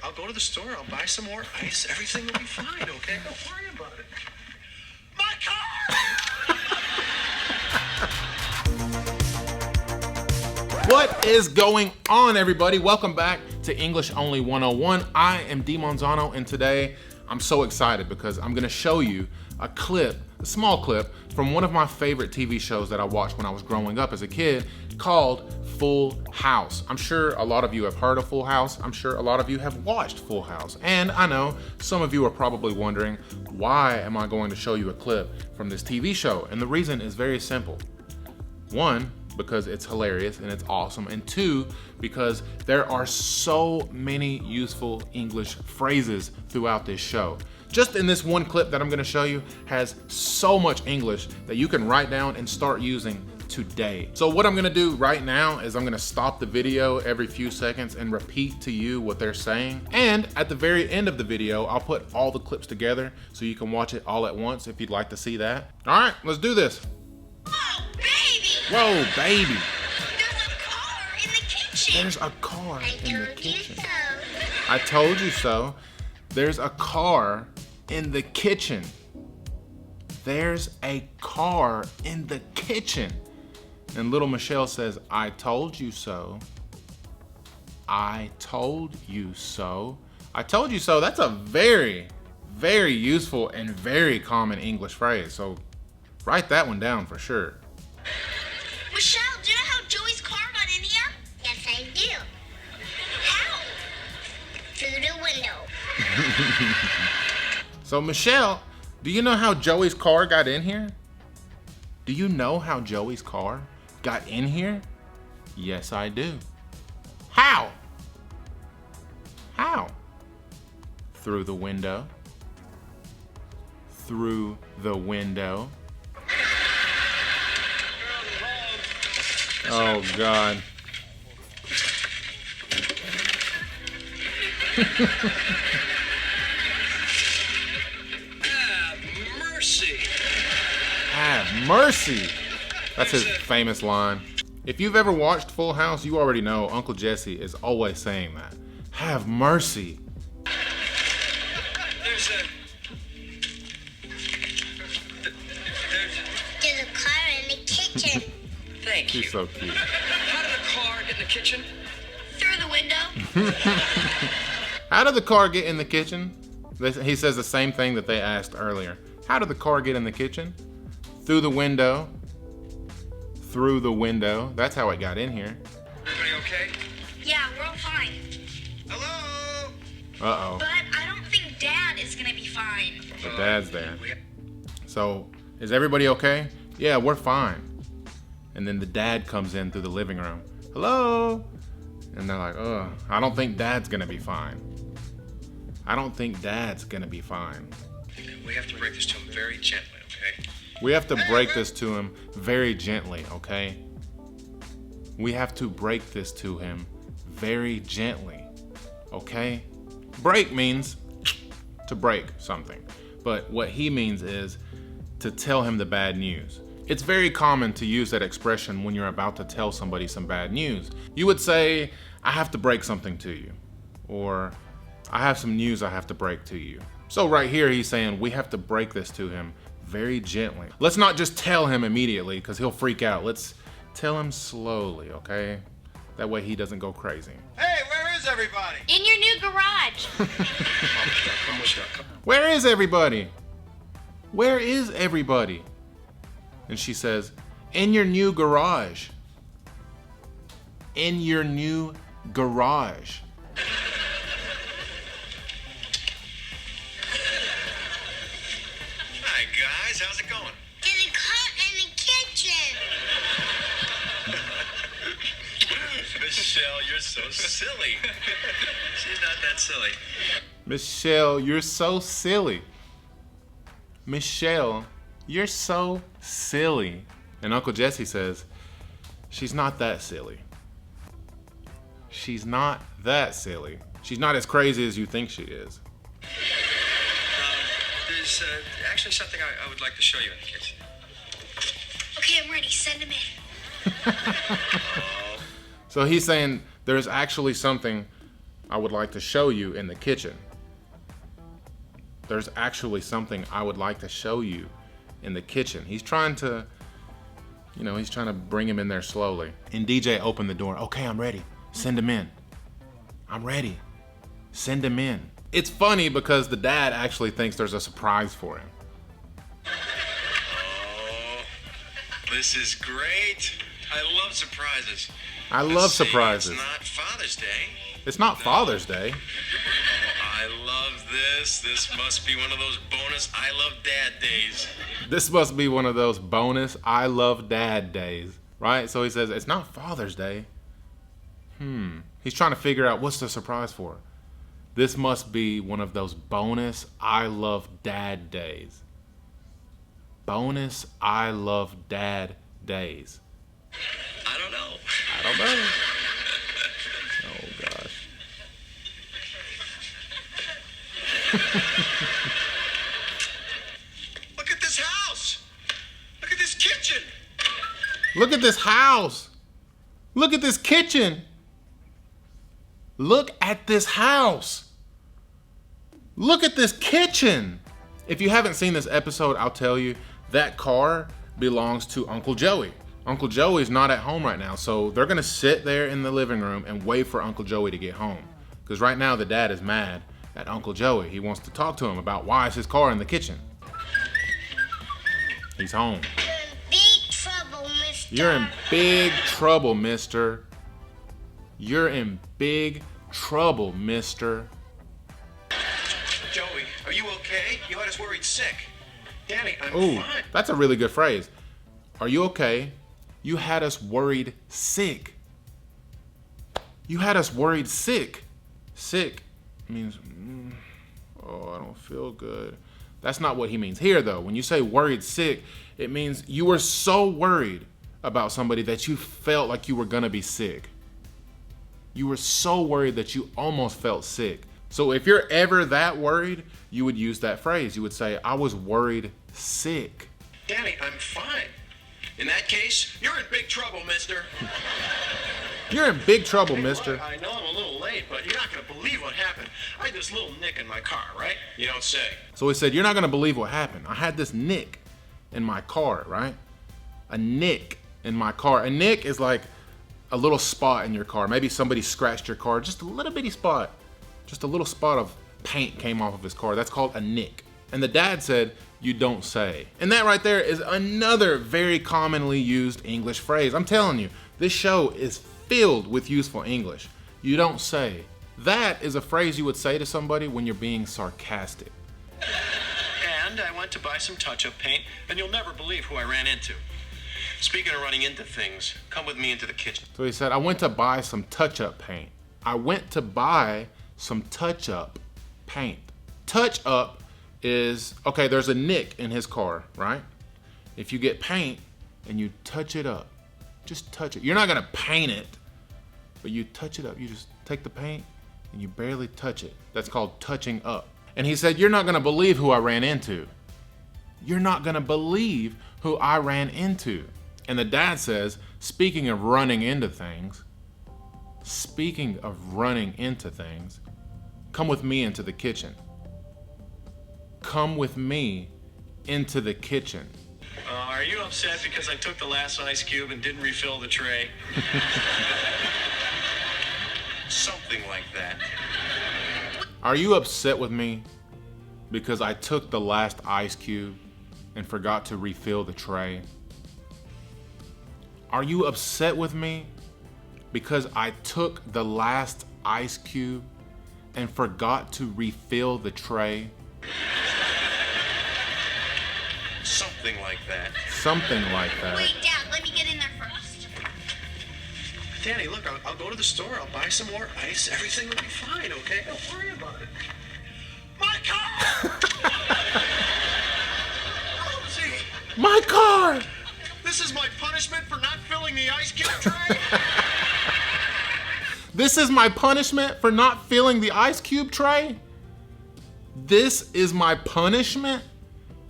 I'll go to the store. I'll buy some more ice. Everything will be fine, okay? Don't worry about it. My car! What is going on, everybody? Welcome back to English Only 101. I am D. Monzano, and today I'm so excited because I'm going to show you a clip, a small clip, from one of my favorite TV shows that I watched when I was growing up as a kid called Full House. I'm sure a lot of you have heard of Full House. I'm sure a lot of you have watched Full House. And I know some of you are probably wondering, why am I going to show you a clip from this TV show? And the reason is very simple. One, because it's hilarious and it's awesome, and two, because there are so many useful English phrases throughout this show. Just in this one clip that I'm gonna show you has so much English that you can write down and start using today. So what I'm gonna do right now is I'm gonna stop the video every few seconds and repeat to you what they're saying. And at the very end of the video, I'll put all the clips together so you can watch it all at once if you'd like to see that. All right, let's do this. Whoa, baby! Whoa, baby! There's a car in the kitchen. I told you so. There's a car in the kitchen. There's a car in the kitchen. And little Michelle says, I told you so. I told you so. I told you so. That's a very, very useful and very common English phrase. So write that one down for sure. Michelle, do you know how Joey's car got in here? Yes, I do. How? Through the window. So Michelle, do you know how Joey's car got in here? Do you know how Joey's car got in here? Yes, I do. How? How? Through the window. Through the window. Oh, God. Have mercy. Have mercy. That's his famous line. If you've ever watched Full House, you already know Uncle Jesse is always saying that. Have mercy. There's There's a car in the kitchen. Thank you. He's so cute. How did the car get in the kitchen? Through the window. How did the car get in the kitchen? He says the same thing that they asked earlier. How did the car get in the kitchen? Through the window. Through the window. That's how it got in here. Everybody okay? Yeah, we're all fine. Hello? Uh-oh. But I don't think Dad is gonna be fine. The dad's there. So, is everybody okay? Yeah, we're fine. And then the dad comes in through the living room. Hello? And they're like, ugh, I don't think Dad's gonna be fine. I don't think Dad's gonna be fine. We have to break this to him very gently, okay? We have to break this to him very gently, okay? We have to break this to him very gently, okay? Break means to break something. But what he means is to tell him the bad news. It's very common to use that expression when you're about to tell somebody some bad news. You would say, I have to break something to you. Or, I have some news I have to break to you. So right here he's saying we have to break this to him very gently. Let's not just tell him immediately because he'll freak out. Let's tell him slowly, okay? That way he doesn't go crazy. Hey, where is everybody? In your new garage. Where is everybody? Where is everybody? And she says, in your new garage. In your new garage. Hi, guys. How's it going? There's a car in the kitchen. Michelle, you're so silly. She's not that silly. Michelle, you're so silly. Michelle, you're so silly. And Uncle Jesse says, she's not that silly. She's not that silly. She's not as crazy as you think she is. There's actually something I would like to show you in the kitchen. Okay, I'm ready. Send him in. So he's saying there's actually something I would like to show you in the kitchen. There's actually something I would like to show you in the kitchen. He's trying to, he's trying to bring him in there slowly. And DJ opened the door. Okay, I'm ready. Send him in. I'm ready. Send him in. It's funny because the dad actually thinks there's a surprise for him. Oh, this is great. I love surprises. I love surprises. It's not Father's Day. It's not Father's Day. I love this. This must be one of those bonus I love dad days. This must be one of those bonus I love dad days, right? So he says, it's not Father's Day. He's trying to figure out what's the surprise for. This must be one of those bonus I love dad days. Bonus I love dad days. I don't know. I don't know. Oh, gosh. Look at this house. Look at this kitchen. Look at this house. Look at this kitchen. Look at this house. Look at this kitchen. If you haven't seen this episode, I'll tell you, that car belongs to Uncle Joey. Uncle Joey's not at home right now, so they're gonna sit there in the living room and wait for Uncle Joey to get home. Because right now the dad is mad at Uncle Joey. He wants to talk to him about why is his car in the kitchen. He's home. Big trouble, mister. You're in big trouble, mister. You're in big trouble, mister. Joey, are you okay? You had us worried sick. Danny, I'm Ooh, fine. that's a really good phrase. Are you okay? You had us worried sick. You had us worried sick. Sick means, I don't feel good. That's not what he means here, though. When you say worried sick, it means you were so worried about somebody that you felt like you were gonna be sick. You were so worried that you almost felt sick. So if you're ever that worried, you would use that phrase. You would say, I was worried sick. Danny, I'm fine. In that case, you're in big trouble, mister. You're in big trouble, Hey, mister. look, I know I'm a little late, but you're not going to believe what happened. I had this little nick in my car, right? You don't say. So he said, you're not gonna believe what happened. I had this nick in my car, right? A nick in my car. A nick is like a little spot in your car. Maybe somebody scratched your car, just a little bitty spot. Just a little spot of paint came off of his car. That's called a nick. And the dad said, you don't say. And that right there is another very commonly used English phrase. I'm telling you, this show is filled with useful English. You don't say. That is a phrase you would say to somebody when you're being sarcastic. And I went to buy some touch-up paint, and you'll never believe who I ran into. Speaking of running into things, come with me into the kitchen. So he said, I went to buy some touch-up paint. I went to buy some touch-up paint. Touch-up is, okay, there's a nick in his car, right? If you get paint and you touch it up, just touch it. You're not gonna paint it, but you touch it up. You just take the paint and you barely touch it. That's called touching up. And he said, you're not gonna believe who I ran into. You're not gonna believe who I ran into. And the dad says, speaking of running into things, come with me into the kitchen. Come with me into the kitchen. Are you upset because I took the last ice cube and didn't refill the tray? Something like that. Are you upset with me because I took the last ice cube and forgot to refill the tray? Are you upset with me because I took the last ice cube and forgot to refill the tray? Something like that. Something like that. Wait, Dad, let me get in there first. Danny, look, I'll go to the store. I'll buy some more ice. Everything will be fine, okay? Don't worry about it. My car! Rosie! My car! This is my punishment for not filling the ice cube tray? This is my punishment for not filling the ice cube tray? This is my punishment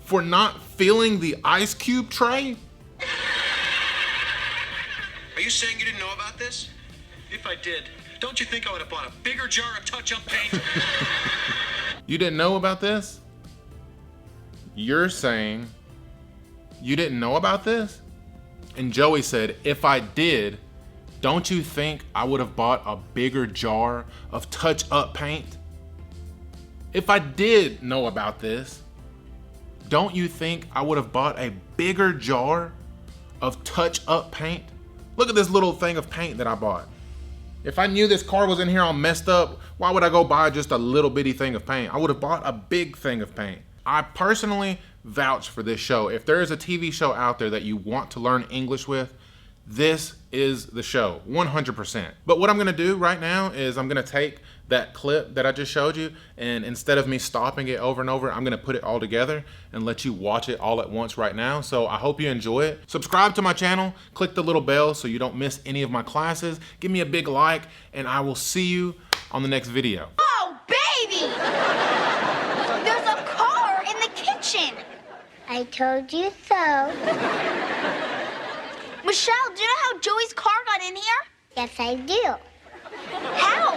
for not filling the ice cube tray? Are you saying you didn't know about this? If I did, Don't you think I would have bought a bigger jar of touch-up paint? You didn't know about this? You're saying you didn't know about this? And Joey said, if I did, don't you think I would have bought a bigger jar of touch-up paint? If I did know about this, don't you think I would have bought a bigger jar of touch-up paint? Look at this little thing of paint that I bought. If I knew this car was in here all messed up, why would I go buy just a little bitty thing of paint? I would have bought a big thing of paint. I personally vouch for this show. If there is a TV show out there that you want to learn English with, this is the show, 100%. But what I'm gonna do right now is I'm gonna take that clip that I just showed you, and instead of me stopping it over and over, I'm gonna put it all together and let you watch it all at once right now. So I hope you enjoy it. Subscribe to my channel, click the little bell so you don't miss any of my classes. Give me a big like, and I will see you on the next video. Oh, baby! There's a car in the kitchen. I told you so. Michelle, do you know how Joey's car got in here? Yes, I do. How?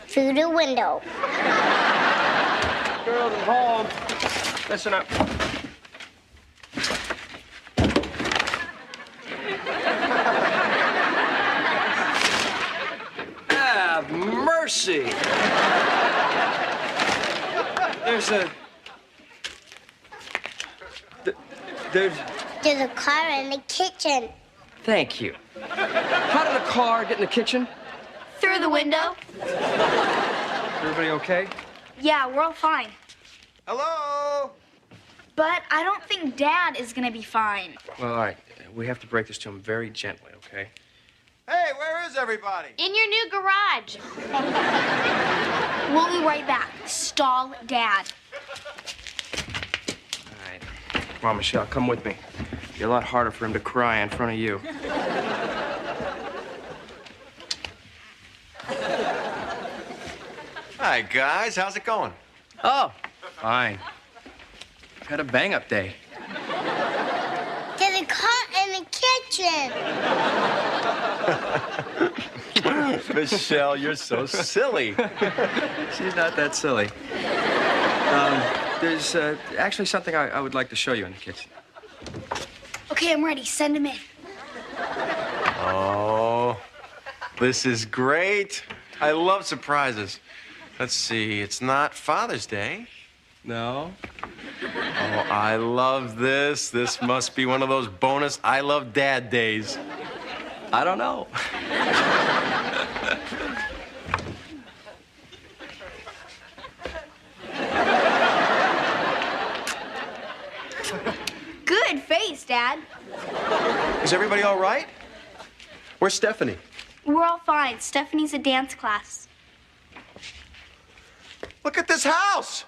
Through the window. Girls at home, listen up. Ah, mercy. There's a car in the kitchen. Thank you. How did a car get in the kitchen? Through the window. Everybody okay? Yeah, we're all fine. Hello? But I don't think Dad is gonna be fine. Well, all right. We have to break this to him very gently, okay? Hey, where is everybody? In your new garage. We'll be right back. Stall Dad. All right. Come on, Michelle, come with me. It'll be a lot harder for him to cry in front of you. Hi, guys. How's it going? Oh, fine. Had a bang-up day. There's a car in the kitchen. Michelle, you're so silly. She's not that silly. There's actually something I would like to show you in the kitchen. Okay, I'm ready. Send him in. Oh, this is great. I love surprises. Let's see, it's not Father's Day. No? Oh, I love this. This must be one of those bonus I love Dad days. I don't know. Good face, Dad. Is everybody all right? Where's Stephanie? We're all fine. Stephanie's at dance class. Look at this house.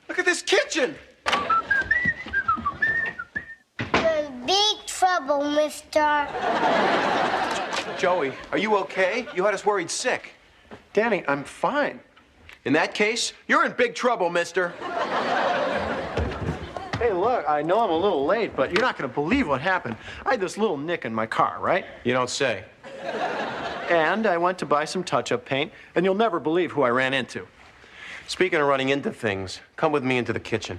Look at this kitchen. You're in big trouble, mister. Joey, are you okay? You had us worried sick. Danny, I'm fine. In that case, you're in big trouble, mister. Hey, look, I know I'm a little late, but you're not going to believe what happened. I had this little nick in my car, right? You don't say. And I went to buy some touch-up paint, and you'll never believe who I ran into. Speaking of running into things, come with me into the kitchen.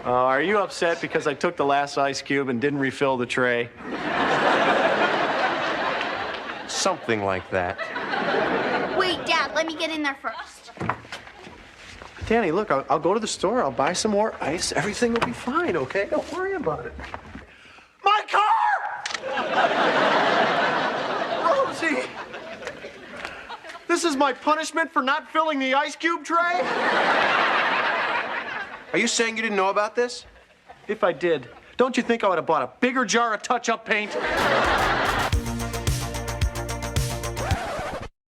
Are you upset because I took the last ice cube and didn't refill the tray? Something like that. Wait, Dad, let me get in there first. Danny, look, I'll go to the store, I'll buy some more ice. Everything will be fine, okay? Don't worry about it. My car! Rosie! This is my punishment for not filling the ice cube tray? Are you saying you didn't know about this? If I did, don't you think I would have bought a bigger jar of touch-up paint?